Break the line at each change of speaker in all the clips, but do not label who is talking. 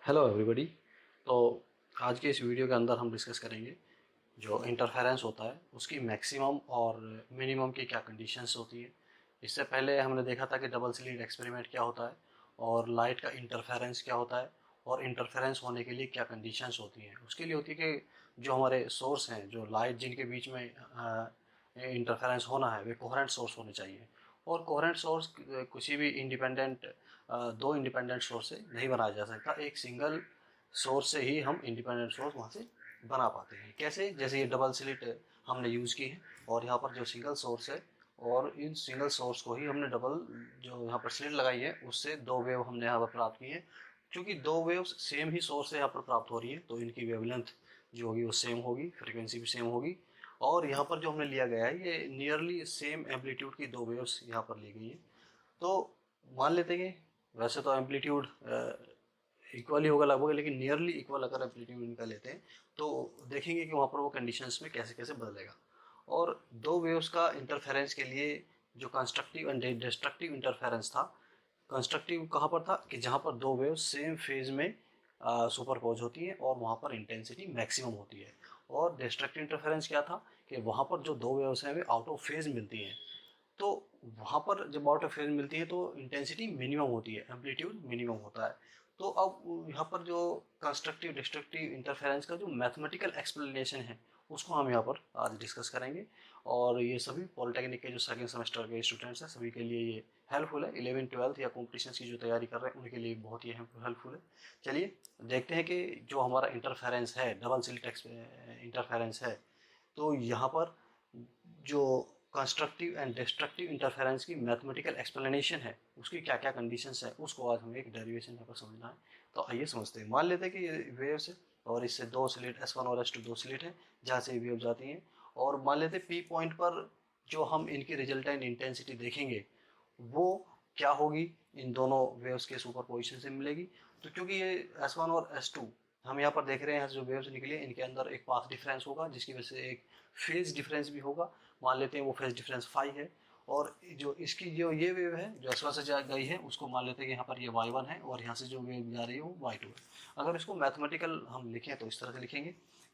Hello everybody. तो आज के इस वीडियो के अंदर हम डिस्कस करेंगे जो इंटरफेरेंस होता है उसकी मैक्सिमम और मिनिमम की क्या कंडीशंस होती है। इससे पहले हमने देखा था कि डबल स्लिट एक्सपेरिमेंट क्या होता है और लाइट का इंटरफेरेंस क्या होता है और इंटरफेरेंस होने के लिए क्या कंडीशंस होती हैं। उसके लिए होती है कि जो हमारे सोर्स हैं, जो लाइट जिनके बीच में इंटरफेरेंस होना है, वे कोहेरेंट सोर्स होने चाहिए। और कोहेरेंट सोर्स किसी भी दो इंडिपेंडेंट सोर्स से नहीं बनाया जा सकता। एक सिंगल सोर्स से ही हम इंडिपेंडेंट सोर्स वहाँ से बना पाते हैं। कैसे? जैसे ये डबल स्लिट हमने यूज़ की है और यहाँ पर जो सिंगल सोर्स है और इन सिंगल सोर्स को ही हमने डबल जो यहाँ पर स्लिट लगाई है उससे दो वेव हमने यहाँ पर प्राप्त की है। क्योंकि दो वेव्स सेम ही सोर्स से यहाँ पर प्राप्त हो रही है तो इनकी वेवलेंथ जो होगी वो सेम होगी, फ्रीक्वेंसी भी सेम होगी। और यहाँ पर जो हमने लिया गया है ये नियरली सेम एम्पलीट्यूड की दो वेव्स यहाँ पर ली गई है। तो मान लेते हैं कि वैसे तो एम्पलीट्यूड इक्वल ही होगा लगभग, लेकिन नियरली इक्वल अगर एम्पलीट्यूड इनका लेते हैं तो देखेंगे कि वहाँ पर वो कंडीशंस में कैसे कैसे बदलेगा। और दो वेव्स का इंटरफेरेंस के लिए जो कंस्ट्रक्टिव एंड डिस्ट्रक्टिव इंटरफेरेंस था, कंस्ट्रक्टिव कहाँ पर था कि जहाँ पर दो वेव्स सेम फेज में सुपरपोज होती हैं और वहाँ पर इंटेंसिटी मैक्सिमम होती है। और डिस्ट्रक्टिव इंटरफेरेंस क्या था कि वहाँ पर जो दो वेव्स हैं वे आउट ऑफ फेज मिलती हैं। तो वहाँ पर जब आउट ऑफ फेज मिलती है तो इंटेंसिटी मिनिमम होती है, एम्पलीट्यूड मिनिमम होता है। तो अब यहाँ पर जो कंस्ट्रक्टिव डिस्ट्रक्टिव इंटरफेरेंस का जो मैथमेटिकल एक्सप्लेनेशन है उसको हम यहाँ पर आज डिस्कस करेंगे। और ये सभी पॉलिटेक्निक के जो सेकेंड सेमेस्टर के स्टूडेंट्स हैं सभी के लिए ये हेल्पफुल है। 11th-12th या कॉम्पिटिशन की जो तैयारी कर रहे हैं उनके लिए बहुत ही हेल्पफुल है। चलिए देखते हैं कि जो हमारा इंटरफेरेंस है, डबल स्लिट इंटरफेरेंस है, तो यहाँ पर जो कंस्ट्रक्टिव एंड डिस्ट्रक्टिव इंटरफेरेंस की मैथमेटिकल एक्सप्लेनेशन है उसकी क्या क्या कंडीशंस है उसको आज हमें एक डेरिवेशन यहाँ पर समझना है। तो आइए समझते हैं। मान लेते हैं कि ये वेव्स है और इससे दो स्लिट S1 और S2 दो स्लिट है जहाँ से वेव जाती हैं। और मान लेते हैं पी पॉइंट पर जो हम इनकी रिजल्टेंट इंटेंसिटी देखेंगे वो क्या होगी, इन दोनों वेव्स के सुपरपोजिशन से मिलेगी। तो क्योंकि ये S1 और S2 हम यहाँ पर देख रहे हैं जो वेव्स निकली है इनके अंदर एक पाथ डिफरेंस होगा जिसकी वजह से एक फेज डिफरेंस भी होगा। मान लेते हैं वो फेज डिफरेंस फाई है। और जो इसकी जो ये वेव है जो S1 से जा गई है उसको मान लेते हैं कि यहाँ पर ये Y1 है और यहाँ से जो वेव जा रही है वो Y2 है। अगर इसको मैथमेटिकल हम लिखें तो इस तरह से लिखेंगे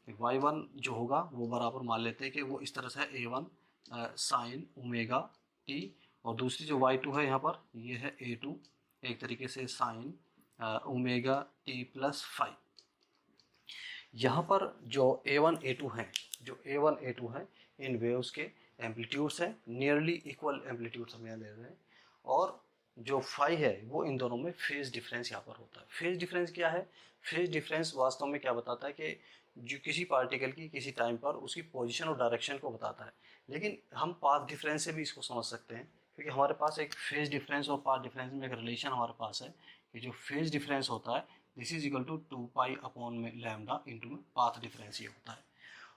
कि Y1 जो होगा वो बराबर मान लेते हैं कि वो इस तरह से है A1 साइन ओमेगा टी, और दूसरी जो Y2 है यहाँ पर ये है A2 एक तरीके से sign omega T plus five. यहाँ पर जो A1 A2 हैं, जो A1 A2 हैं इन वेव्स के एम्पलीट्यूड्स हैं, नियरली इक्वल एम्पलीट्यूड्स हम यहाँ ले रहे हैं। और जो फाई है वो इन दोनों में फेज डिफरेंस यहाँ पर होता है। फेज डिफरेंस क्या है? फेज डिफरेंस वास्तव में क्या बताता है कि जो किसी पार्टिकल की किसी टाइम पर उसकी पोजीशन और डायरेक्शन को बताता है। लेकिन हम पाथ डिफरेंस से भी इसको समझ सकते हैं क्योंकि हमारे पास एक फेज डिफरेंस और पाथ डिफरेंस में एक रिलेशन हमारे पास है कि जो फेज डिफरेंस होता है this is equal to 2 pi upon में लैम्डा इंटू में पाथ डिफरेंस ये होता है।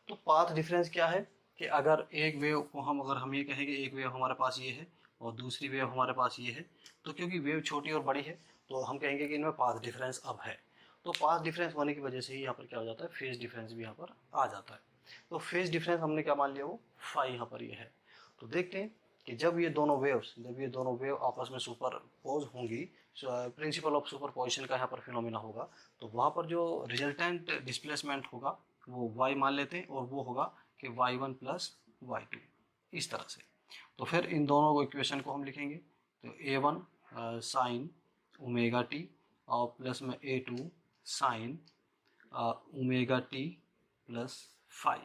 तो पाथ डिफरेंस क्या है कि अगर एक वेव को अगर हम ये कहें कि एक वेव हमारे पास ये है और दूसरी वेव हमारे पास ये है, तो क्योंकि वेव छोटी और बड़ी है तो हम कहेंगे कि इनमें पाथ डिफरेंस अब है। तो पाथ डिफरेंस होने की वजह से ही यहाँ पर क्या हो जाता है, फेज डिफरेंस भी यहाँ पर आ जाता है। तो फेज डिफरेंस हमने क्या मान लिया, वो फाई यहाँ पर ये है। तो देखते हैं कि जब ये दोनों वेव आपस में सुपरपोज होंगी, प्रिंसिपल ऑफ सुपरपोजिशन का यहाँ पर फिनोमिना होगा, तो वहाँ पर जो रिजल्टेंट डिस्प्लेसमेंट होगा वो y मान लेते हैं और वो होगा कि y1 प्लस y2 इस तरह से। तो फिर इन दोनों इक्वेशन को हम लिखेंगे तो a1 साइन ओमेगा टी और प्लस में a2 sine omega T plus five,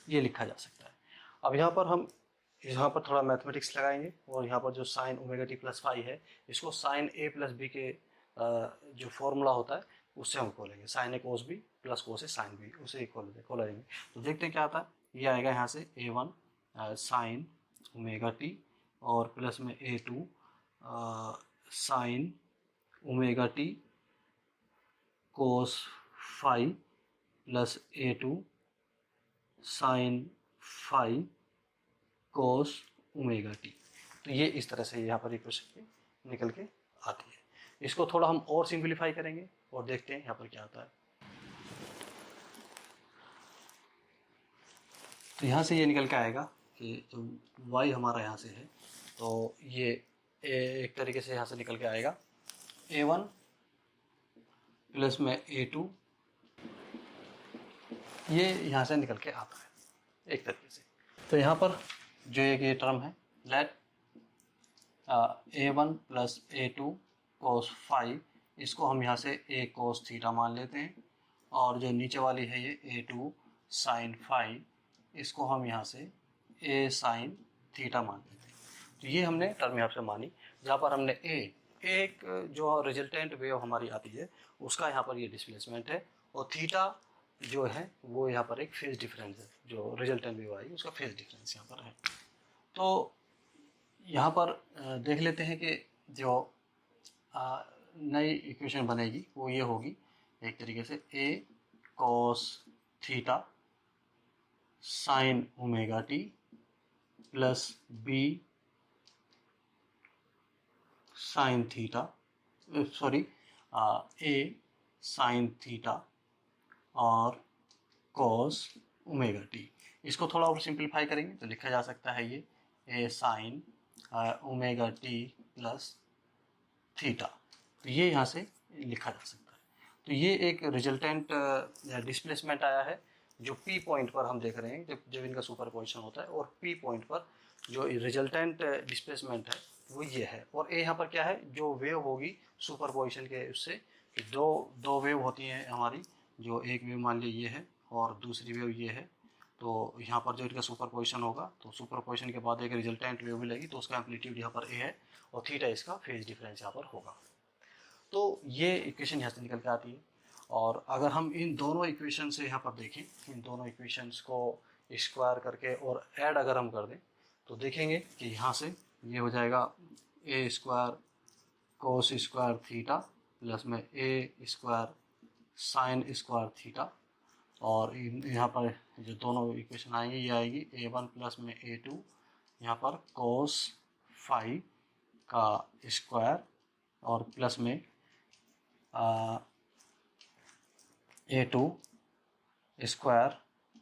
ये लिखा जा सकता है। अब यहाँ पर थोड़ा मैथमेटिक्स लगाएंगे और यहाँ पर जो sign omega T plus five है इसको साइन ए प्लस बी के जो फॉर्मूला होता है उससे हम खोलेंगे। साइन ए कोस बी प्लस कोस ए साइन बी, उसे खोलेंगे। तो देखते हैं क्या आता है। ये आएगा यहाँ से A1 साइन ओमेगा टी और प्लस में A2 sine omega t cos phi plus A2 sine phi cos omega t. तो ये इस तरह से यहाँ पर इक्वेशन निकल के आती है। इसको थोड़ा हम और सिंप्लीफाई करेंगे और देखते हैं यहाँ पर क्या आता है। तो यहाँ से ये निकल के आएगा कि जो y हमारा यहाँ से है तो ये एक तरीके से यहाँ से निकल के आएगा A1 प्लस में A2, ये यहाँ से निकल के आता है एक तरीके से। तो यहाँ पर जो एक ये टर्म है, late A1 plus A2 cos phi, इसको हम यहाँ से A कोस थीटा मान लेते हैं, और जो नीचे वाली है ये A2 साइन फाई, इसको हम यहाँ से A साइन थीटा मान लेते हैं। तो ये हमने टर्म यहाँ से मानी, जहाँ पर हमने एक जो रिजल्टेंट वेव हमारी आती है उसका यहाँ पर ये डिस्प्लेसमेंट है, और थीटा जो है वो यहाँ पर एक फेज डिफरेंस है, जो रिजल्टेंट वेव आई उसका फेज डिफरेंस यहाँ पर है। तो यहाँ पर देख लेते हैं कि जो नई इक्वेशन बनेगी वो ये होगी एक तरीके से A cos theta sine omega T plus B sine theta, sorry A sine theta और कॉस ओमेगा टी। इसको थोड़ा और सिंप्लीफाई करेंगे तो लिखा जा सकता है ये A sign omega T plus theta. तो ये यहाँ से लिखा जा सकता है। तो ये एक रिजल्टेंट डिस्प्लेसमेंट आया है जो P पॉइंट पर हम देख रहे हैं जब इनका सुपरपोजिशन होता है, और P पॉइंट पर जो रिजल्टेंट डिस्प्लेसमेंट है वो ये है। और A यहाँ पर क्या है, जो वेव होगी सुपरपोजिशन के उससे, दो वेव होती हैं हमारी, जो एक वेव मान लीजिए ये है और दूसरी वेव ये है। तो यहाँ पर जो इनका सुपरपोजिशन होगा तो सुपरपोजिशन के बाद एक रिजल्टेंट वेव मिलेगी, तो उसका एम्पलीट्यूड यहाँ पर A है और थीटा इसका फेज डिफरेंस यहाँ पर होगा। तो ये इक्वेशन यहाँ से निकल के आती है। और अगर हम इन दोनों इक्वेशन से यहाँ पर देखें, इन दोनों इक्वेशंस को स्क्वायर करके और ऐड अगर हम कर दें तो देखेंगे कि यहाँ से ये हो जाएगा A square cos square theta plus में A square sine square theta, और यहाँ पर जो दोनों इक्वेशन आएंगी ये आएगी A1 प्लस में A2 यहाँ पर कोस फाई का स्क्वायर और प्लस में A2 square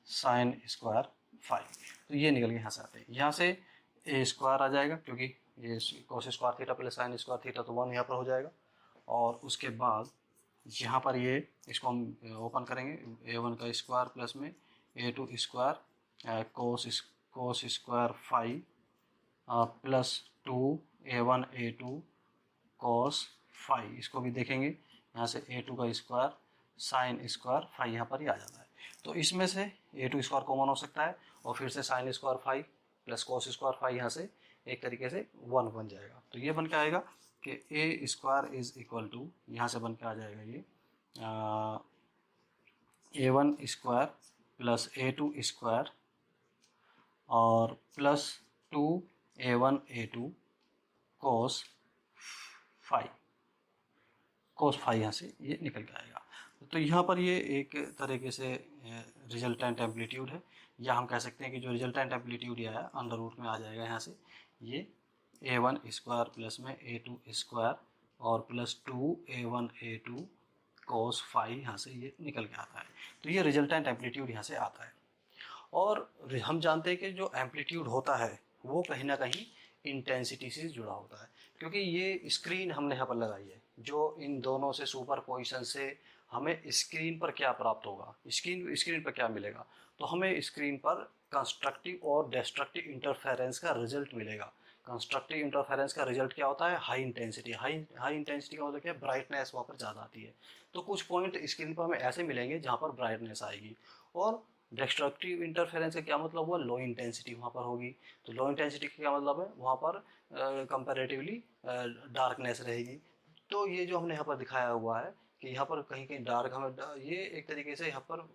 sine square phi. तो ये निकल के यहाँ से आते हैं, यहाँ से A स्क्वायर आ जाएगा क्योंकि ये cos square theta plus sine square theta, तो 1 यहाँ पर हो जाएगा। और उसके बाद यहाँ पर ये इसको हम ओपन करेंगे, A1 का स्क्वायर प्लस में A2 square cos square phi plus 2 A1 A2 cos phi, इसको भी देखेंगे यहाँ से A2 का स्क्वायर साइन स्क्वायर फाई यहाँ पर ही आ जाता है। तो इसमें से A2 स्क्वायर कॉमन हो सकता है और फिर से sine square phi plus cos square phi यहाँ से एक तरीके से 1 बन जाएगा। तो ये बन के आएगा कि A square is equal to, यहाँ से बन के आ जाएगा ये A1 square plus A2 square और plus 2 A1 A2 cos phi यहाँ से ये निकल के आएगा। तो यहाँ पर ये एक तरीके से रिजल्टेंट एम्पलीट्यूड है, या हम कह सकते हैं कि जो रिजल्टेंट एम्पलीट्यूड ये आया अंडर रूट में आ जाएगा यहाँ से ये A1 स्क्वायर प्लस में A2 स्क्वायर और plus 2 A1 A2 cos phi यहाँ से ये निकल के आता है। तो ये रिजल्टेंट एम्पलीट्यूड यहाँ से आता है। और हम जानते हैं कि जो एम्पलीट्यूड होता है वो कहीं ना कहीं इंटेंसिटी से जुड़ा होता है, क्योंकि ये स्क्रीन हमने यहाँ पर लगाई है, जो इन दोनों से सुपरपोजिशन से हमें स्क्रीन पर क्या प्राप्त होगा, स्क्रीन पर क्या मिलेगा, तो हमें स्क्रीन पर कंस्ट्रक्टिव और डिस्ट्रक्टिव इंटरफेरेंस का रिजल्ट मिलेगा। कंस्ट्रक्टिव इंटरफेरेंस का रिजल्ट क्या होता है, हाई इंटेंसिटी। हाई इंटेंसिटी का मतलब क्या है, ब्राइटनेस वहाँ पर ज़्यादा आती है। तो कुछ पॉइंट स्क्रीन पर हमें ऐसे मिलेंगे जहाँ पर ब्राइटनेस आएगी। और डिस्ट्रक्टिव इंटरफेरेंस का क्या मतलब हुआ, लो इंटेंसिटी वहाँ पर होगी। तो लो इंटेंसिटी का क्या मतलब है, वहाँ पर कंपैरेटिवली डार्कनेस रहेगी। तो ये जो हमने यहाँ पर दिखाया हुआ है कि यहाँ पर कहीं कहीं डार्क, हमें ये एक तरीके से यहाँ पर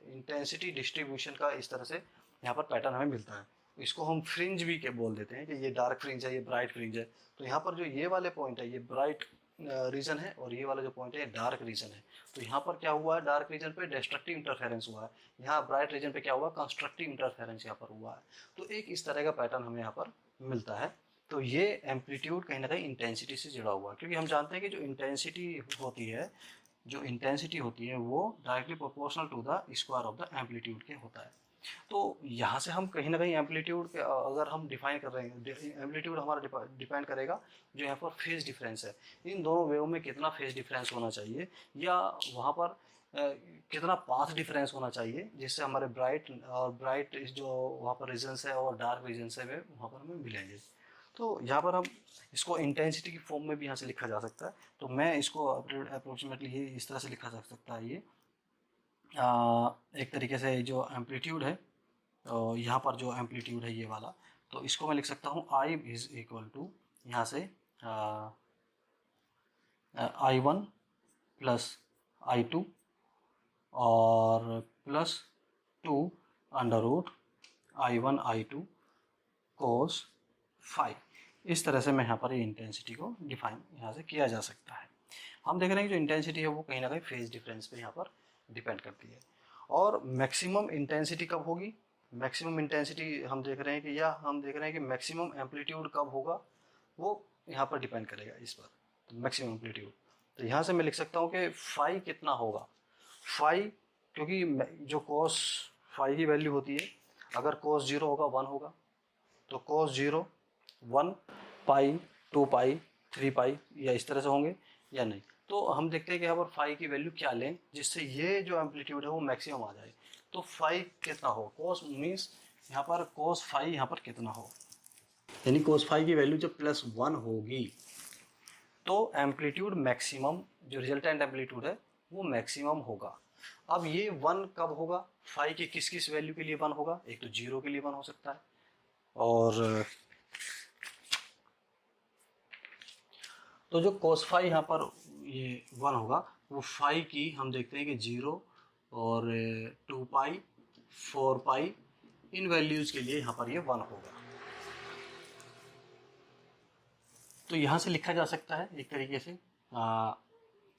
इंटेंसिटी डिस्ट्रीब्यूशन का इस तरह से यहाँ पर पैटर्न हमें मिलता है। इसको हम फ्रिंज भी के बोल देते हैं कि ये डार्क फ्रिंज है, ये ब्राइट फ्रिंज है। तो यहाँ पर जो ये वाले पॉइंट है ये ब्राइट रीजन है और ये वाला जो पॉइंट है ये डार्क रीजन है। तो यहाँ पर क्या हुआ है, डार्क रीजन पे डिस्ट्रक्टिव इंटरफेरेंस हुआ है, यहाँ ब्राइट रीजन पे क्या हुआ, कंस्ट्रक्टिव इंटरफेरेंस यहाँ पर हुआ है। तो एक इस तरह का पैटर्न हमें यहाँ पर मिलता है। तो ये एम्पलीट्यूड कहीं ना कहीं इंटेंसिटी से जुड़ा हुआ है, क्योंकि हम जानते हैं कि जो इंटेंसिटी होती है वो directly proportional to the square of the amplitude के होता है। तो यहाँ से हम कहीं ना कहीं एम्पलीट्यूड के अगर हम डिफाइन कर रहे हैं, एम्पलीट्यूड हमारा डिपेंड करेगा जो यहाँ पर फेज डिफरेंस है, इन दोनों वेव में कितना फेज डिफरेंस होना चाहिए, या वहाँ पर कितना पाथ डिफरेंस होना चाहिए, जिससे हमारे ब्राइट जो वहाँ पर रीजन्स है और डार्क रीजन्स है वे वहाँ पर हमें मिलेंगे। तो यहाँ पर हम इसको इंटेंसिटी की फॉर्म में भी यहाँ से लिखा जा सकता है। तो मैं इसको अप्रोक्सीमेटली ये इस तरह से लिखा जा सकता है, ये एक तरीके से जो एम्पलीट्यूड है, यहाँ पर जो एम्पलीट्यूड है ये वाला, तो इसको मैं लिख सकता हूँ आई इज इक्वल टू यहाँ से I1 प्लस I2 और plus 2 under root I1 I2 cos phi. इस तरह से मैं यहाँ पर ये इंटेंसिटी को डिफाइन यहाँ से किया जा सकता है। हम देख रहे हैं कि जो इंटेंसिटी है वो कहीं ना कहीं फेज डिफरेंस पे यहाँ पर डिपेंड करती है। और मैक्सिमम इंटेंसिटी कब होगी, मैक्सिमम इंटेंसिटी हम देख रहे हैं कि, या हम देख रहे हैं कि मैक्सिमम एम्पलीट्यूड कब होगा, वो यहाँ पर डिपेंड करेगा इस पर, तो मैक्सिमम एम्पलीट्यूड। तो यहाँ से मैं लिख सकता हूँ कि फाई कितना होगा, फाई, क्योंकि जो कोस फाई की वैल्यू होती है, अगर कोस 0 होगा 1 होगा, तो कोस 0 1 पाई 2 पाई 3 पाई या इस तरह से होंगे या नहीं। तो हम देखते हैं कि यहाँ पर फाई की वैल्यू क्या लें जिससे ये जो एम्पलीट्यूड है वो मैक्सिमम आ जाए। तो फाई कितना हो, कोस मीन्स यहाँ पर कोस फाई यहाँ पर कितना हो, यानी कोस फाई की वैल्यू जब +1 होगी तो एम्पलीट्यूड मैक्सिमम, जो रिजल्टेंट एम्पलीट्यूड है वो मैक्सिमम होगा। अब ये 1 कब होगा, फाई की किस किस वैल्यू के लिए 1 होगा, एक तो 0 के लिए 1 हो सकता है, और तो जो कोस फाई यहाँ पर ये 1 होगा, वो फाई की हम देखते हैं कि 0 और 2 पाई 4 पाई इन वैल्यूज़ के लिए यहाँ पर ये 1 होगा। तो यहाँ से लिखा जा सकता है एक तरीके से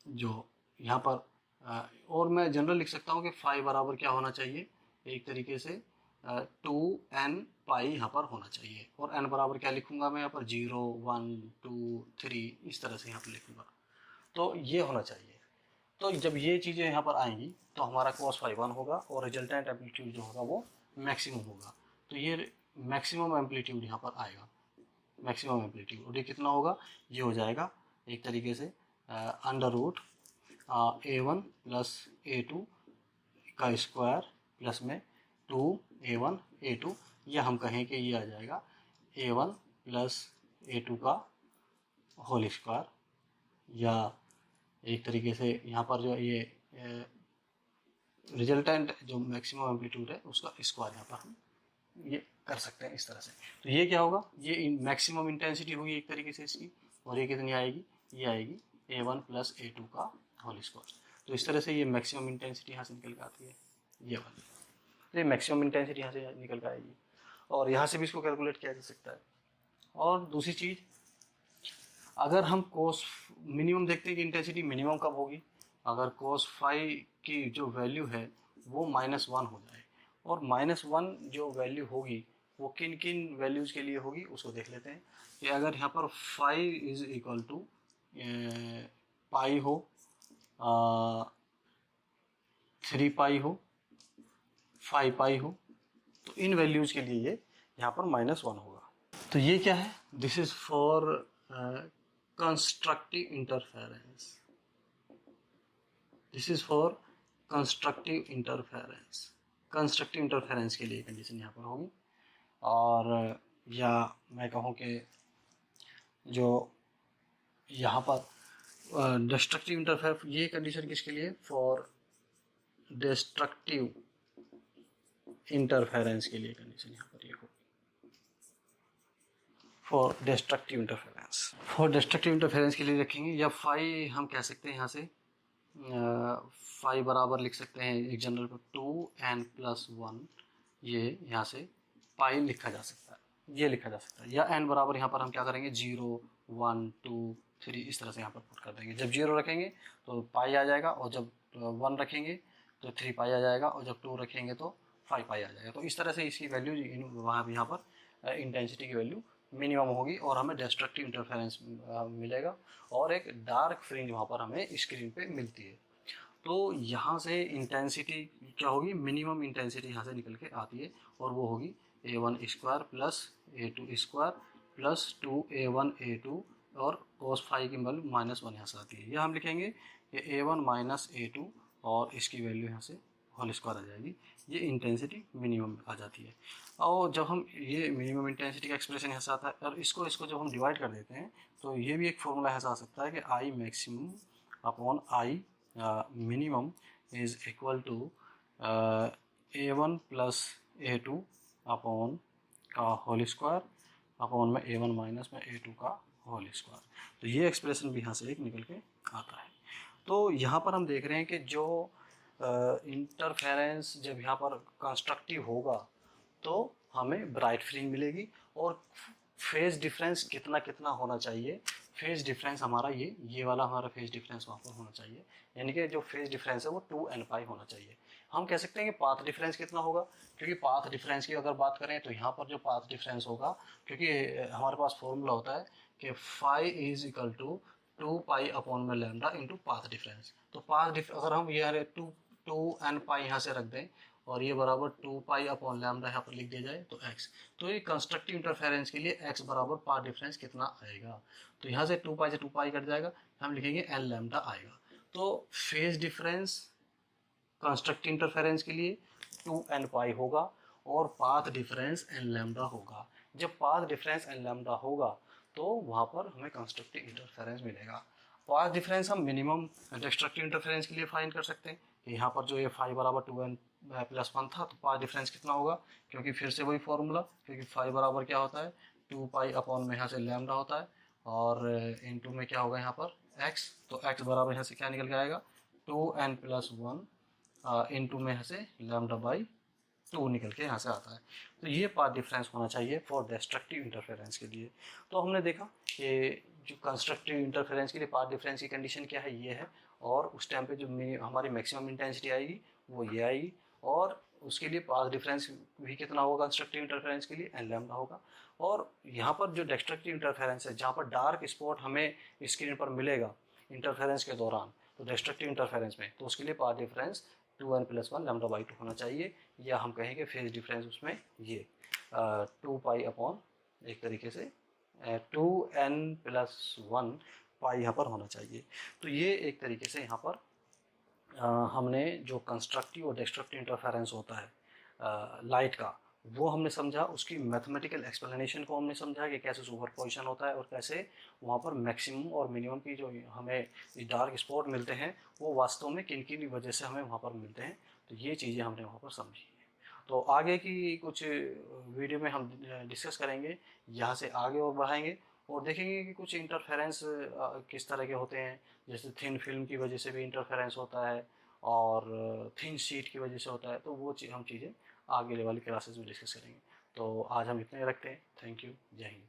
जो यहाँ पर और मैं जनरल लिख सकता हूँ कि फाई बराबर क्या होना चाहिए, एक तरीके से 2n पाई यहाँ पर होना चाहिए, और n बराबर क्या लिखूंगा मैं यहाँ पर 0 1 2 3 इस तरह से यहाँ पर लिखूंगा, तो ये होना चाहिए। तो जब ये चीज़ें यहाँ पर आएंगी तो हमारा cos फाई 1 होगा और रिजल्टेंट एम्पलीट्यूड जो होगा वो मैक्सिमम होगा। तो ये मैक्सिमम एम्पलीट्यूड यहाँ पर आएगा, मैक्सिमम एम्पलीट्यूड, और ये कितना होगा, ये हो जाएगा एक तरीके से under root A1 plus A2 का स्क्वायर प्लस में 2A1 A2, या हम कहें कि ये आ जाएगा A1 प्लस A2 का होल स्क्वायर, या एक तरीके से यहाँ पर जो ये रिजल्टेंट जो मैक्सिमम एम्पलीट्यूड है उसका स्क्वायर यहाँ पर हम ये कर सकते हैं इस तरह से। तो ये क्या होगा, ये मैक्सिमम इंटेंसिटी होगी एक तरीके से इसकी, और ये कितनी आएगी, ये आएगी A1 प्लस A2 का होल स्क्वायर। तो इस तरह से ये मैक्सिमम इंटेंसिटी यहाँ से निकल कर आती है, ये वाली, तो ये मैक्सिमम इंटेंसिटी यहाँ से निकल कर आएगी, और यहाँ से भी इसको कैलकुलेट किया जा सकता है। और दूसरी चीज़, अगर हम कोस मिनिमम देखते हैं कि इंटेंसिटी मिनिमम कब होगी, अगर कोस फाई की जो वैल्यू है वो -1 हो जाए, और -1 जो वैल्यू होगी वो किन किन वैल्यूज़ के लिए होगी उसको देख लेते हैं। कि अगर यहाँ पर फाई इज इक्वल टू पाई हो, 3 पाई हो, 5 पाई हो, तो इन वैल्यूज़ के लिए ये यहाँ पर -1 होगा। तो ये क्या है, this is for constructive interference, this is for constructive interference, constructive interference के लिए कंडीशन यहाँ पर होगी। और या मैं कहूँ कि जो यहाँ पर डिस्ट्रक्टिव इंटरफेरेंस, ये कंडीशन किसके लिए, फॉर डिस्ट्रक्टिव इंटरफेरेंस के लिए कंडीशन यहाँ पर ये होगी, for destructive interference, for destructive interference के लिए रखेंगे। या फाई हम कह सकते हैं यहाँ से फाई बराबर लिख सकते हैं एक जनरल पर 2n + 1, ये यहाँ से पाई लिखा जा सकता है, ये लिखा जा सकता है। या n बराबर यहाँ पर हम क्या करेंगे 0 1 2 3 इस तरह से यहाँ पर पुट कर देंगे। जब 0 रखेंगे तो पाई आ जाएगा, और जब 1 रखेंगे तो 3 पाई आ जाएगा, और जब 2 रखेंगे तो 5 पाई आ जाएगा। तो इस तरह से इसकी वैल्यू वहाँ यहाँ पर इंटेंसिटी की वैल्यू मिनिमम होगी, और हमें डिस्ट्रक्टिव इंटरफेरेंस मिलेगा, और एक डार्क फ्रिंज वहाँ पर हमें स्क्रीन पे मिलती है। तो यहाँ से इंटेंसिटी क्या होगी, मिनिमम इंटेंसिटी यहाँ से निकल के आती है और वो होगी A1 square plus A2 square plus 2A1 A2 और cos फाई की वैल्यू -1 यहाँ से आती है। यह हम लिखेंगे कि A1 माइनस A2 और इसकी वैल्यू यहाँ से होल स्क्वायर आ जाएगी। ये इंटेंसिटी मिनिमम आ जाती है। और जब हम ये मिनिमम इंटेंसिटी का एक्सप्रेशन यहाँ से आता है और इसको जब हम डिवाइड कर देते हैं तो ये भी एक फॉर्मूला ऐसा आ सकता है कि I maximum upon I minimum is equal to A1 plus A2 upon का होल स्क्वायर अपॉन में A1 माइनस में A2 का होल स्क्वायर। तो ये एक्सप्रेशन भी यहाँ से एक निकल के आता है। तो यहाँ पर हम देख रहे हैं कि जो इंटरफेरेंस जब यहाँ पर कंस्ट्रक्टिव होगा तो हमें ब्राइट फ्रिंज मिलेगी और फेज डिफरेंस कितना कितना होना चाहिए। फेज डिफरेंस हमारा ये वाला हमारा फेज डिफरेंस वहाँ पर होना चाहिए, यानी कि जो फेज डिफरेंस है वो 2n पाई होना चाहिए। हम कह सकते हैं कि पाथ डिफरेंस कितना होगा, क्योंकि पाथ डिफरेंस की अगर बात करें तो यहाँ पर जो पाथ डिफरेंस होगा, क्योंकि हमारे पास फॉर्मूला होता है कि phi is equal to 2 pi upon में लैम्डा इंटू पाथ डिफरेंस। तो अगर हम ये 2n पाई यहाँ से रख दें और ये बराबर 2 पाई अपॉन लैम्डा यहाँ पर लिख दिया जाए तो x, तो ये कंस्ट्रक्टिव इंटरफेरेंस के लिए x बराबर पाथ डिफरेंस कितना आएगा। तो यहाँ से 2 पाई से 2 पाई कट जाएगा, हम लिखेंगे n लैम्डा आएगा। तो फेज डिफरेंस कंस्ट्रक्टिव इंटरफेरेंस के लिए 2n पाई होगा और पाथ डिफरेंस n लैम्डा होगा। जब पाथ डिफरेंस n लैम्डा होगा तो वहाँ पर हमें कंस्ट्रक्टिव इंटरफेरेंस मिलेगा। पाथ डिफरेंस हम मिनिमम डिस्ट्रक्टिव इंटरफेरेंस के लिए फाइंड कर सकते हैं। यहाँ पर जो ये फाई बराबर 2n+1 था, तो पाथ डिफरेंस कितना होगा, क्योंकि फिर से वही फॉर्मूला, क्योंकि फाई बराबर क्या होता है 2 पाई अपॉन में यहाँ से लैम्डा होता है और इनटू में क्या होगा यहाँ पर x, तो x बराबर यहाँ से क्या निकल के आएगा 2n+1 इनटू में यहाँ से λ/2 निकल के यहाँ से आता है। तो ये पाथ डिफरेंस होना चाहिए फॉर डिस्ट्रक्टिव इंटरफेरेंस के लिए। तो हमने देखा कि जो कंस्ट्रक्टिव इंटरफेरेंस के लिए पाथ डिफरेंस की कंडीशन क्या है, ये है, और उस टाइम पे जो हमारी मैक्सिमम इंटेंसिटी आएगी वो ये आएगी, और उसके लिए पाथ डिफरेंस भी कितना होगा कंस्ट्रक्टिव इंटरफेरेंस के लिए n लैम्डा होगा। और यहाँ पर जो डिस्ट्रक्टिव इंटरफेरेंस है, जहाँ पर डार्क स्पॉट हमें स्क्रीन पर मिलेगा इंटरफेरेंस के दौरान, तो डिस्ट्रक्टिव इंटरफेरेंस में, तो उसके लिए पाथ डिफरेंस 2n+1 λ/2 होना चाहिए, या हम कहेंगे फेज डिफरेंस उसमें ये 2 पाई अपॉन एक तरीके से 2n+1 पाई यहाँ पर होना चाहिए। तो ये एक तरीके से यहाँ पर हमने जो कंस्ट्रक्टिव और डिस्ट्रक्टिव इंटरफेरेंस होता है लाइट का, वो हमने समझा, उसकी मैथमेटिकल एक्सप्लेनेशन को हमने समझा कि कैसे सुपरपोजिशन होता है और कैसे वहाँ पर मैक्सिमम और मिनिमम की जो हमें डार्क स्पॉट मिलते हैं वो वास्तव में किन किन वजह से हमें वहाँ पर मिलते हैं। तो ये चीज़ें हमने वहाँ पर समझी। तो आगे की कुछ वीडियो में हम डिस्कस करेंगे, यहाँ से आगे और बढ़ाएंगे और देखेंगे कि कुछ इंटरफेरेंस किस तरह के होते हैं। जैसे थिन फिल्म की वजह से भी इंटरफेरेंस होता है और थिन शीट की वजह से होता है। तो वो हम चीज़ें आगे वाली क्लासेस में डिस्कस करेंगे। तो आज हम इतने रखते हैं। Thank you. जय हिंद।